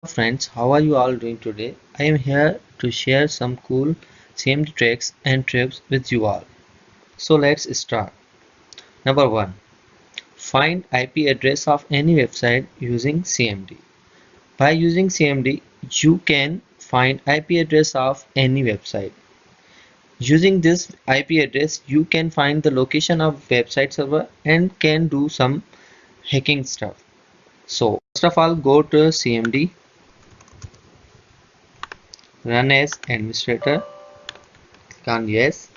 Friends, how are you all doing today? I am here to share some cool CMD tricks and tips with you all. So let's start. Number 1. Find IP address of any website using CMD. By using CMD, you can find IP address of any website. Using this IP address, you can find the location of website server and can do some hacking stuff. So first of all, go to CMD, run as administrator, click on yes.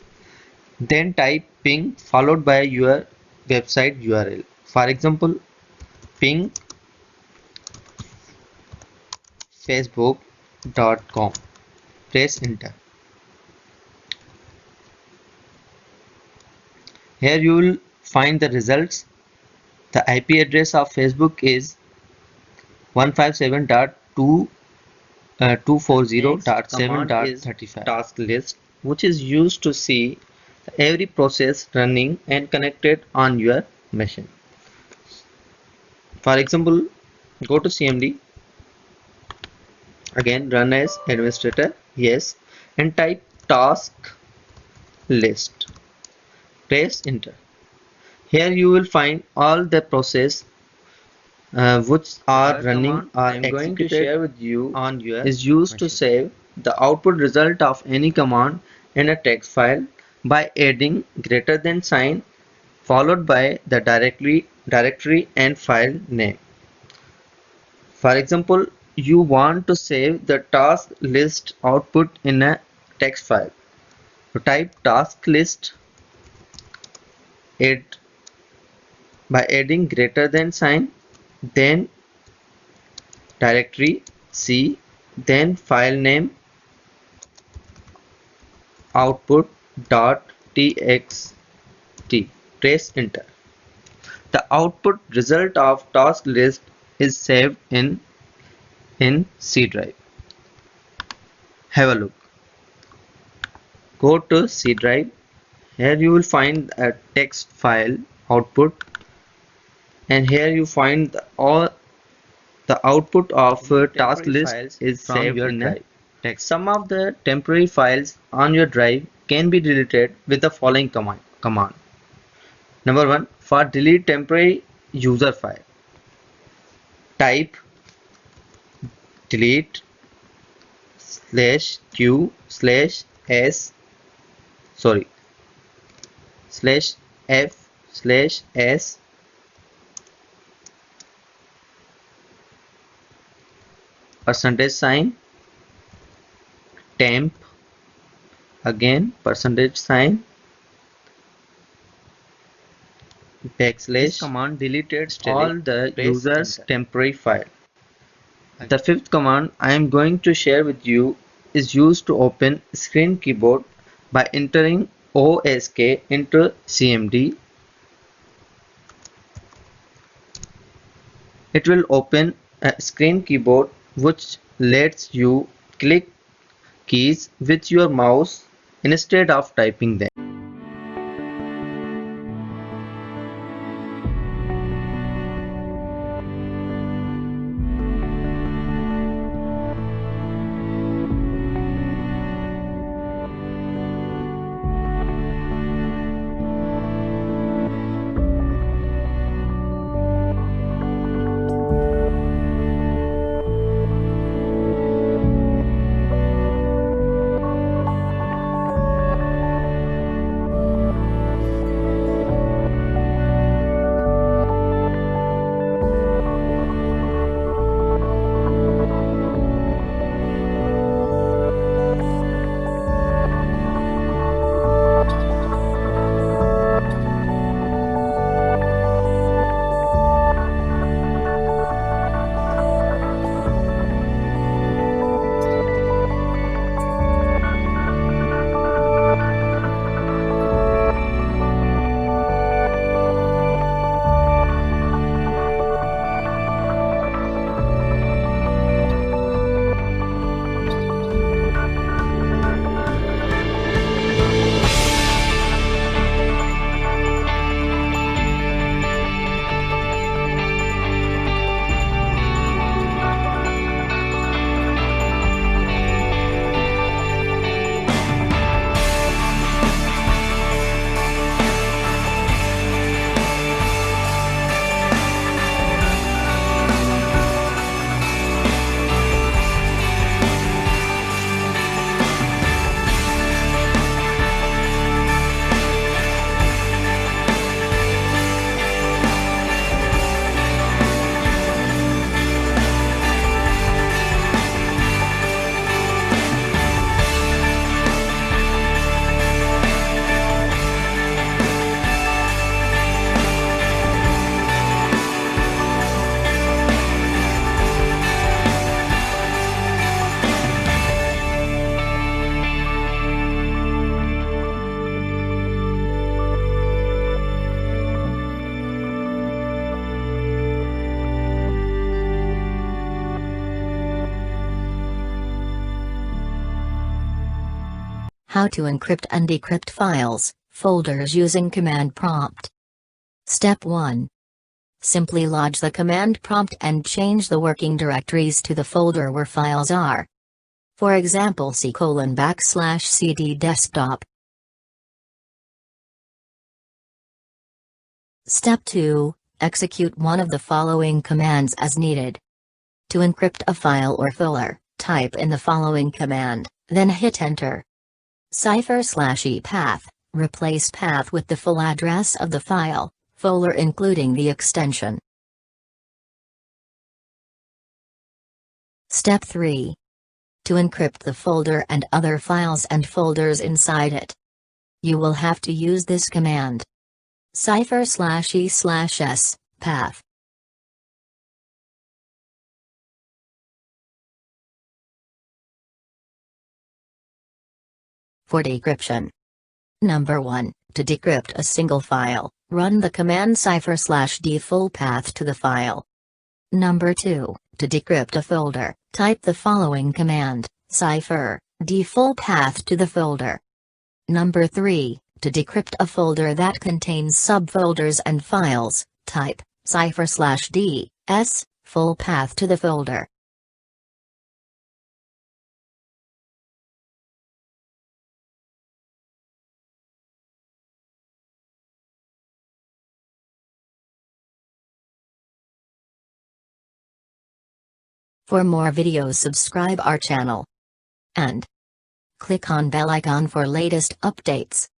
Then type ping followed by your website URL. For example, ping facebook.com. Press enter. Here you will find the results. The IP address of Facebook is 157.240.7.35 task list, which is used to see every process running and connected on your machine. For example, go to CMD, again run as administrator, yes, and type task list. Press enter. Here you will find all the process which are running or executed with you on your is used machine. To save the output result of any command in a text file by adding greater than sign followed by the directory and file name. For example, you want to save the task list output in a text file. So type task list add by adding greater than sign, then directory C, then file name output.txt. Press enter. The output result of task list is saved in C drive. Have a look. Go to C drive. Here you will find a text file output, and here you find all the output of task list is saved in drive. Text. Some of the temporary files on your drive can be deleted with the following command. Number 1, for delete temporary user file, type delete /q/f/s %sign temp, again %sign \. This command deleted all the user's temporary file. The fifth command I am going to share with you is used to open screen keyboard by entering OSK into CMD. It will open a screen keyboard which lets you click keys with your mouse instead of typing them. How to encrypt and decrypt files, folders using command prompt. Step 1. Simply lodge the command prompt and change the working directories to the folder where files are. For example, C:\cd desktop. Step 2. Execute one of the following commands as needed. To encrypt a file or folder, type in the following command, then hit enter. /epath, replace path with the full address of the file, folder including the extension. Step 3. To encrypt the folder and other files and folders inside it, you will have to use this command. /e/s, path. For decryption. Number 1. To decrypt a single file, run the command /d full path to the file. Number 2. To decrypt a folder, type the following command, -d full path to the folder. Number 3. To decrypt a folder that contains subfolders and files, type /d s full path to the folder. For more videos, subscribe our channel and click on bell icon for latest updates.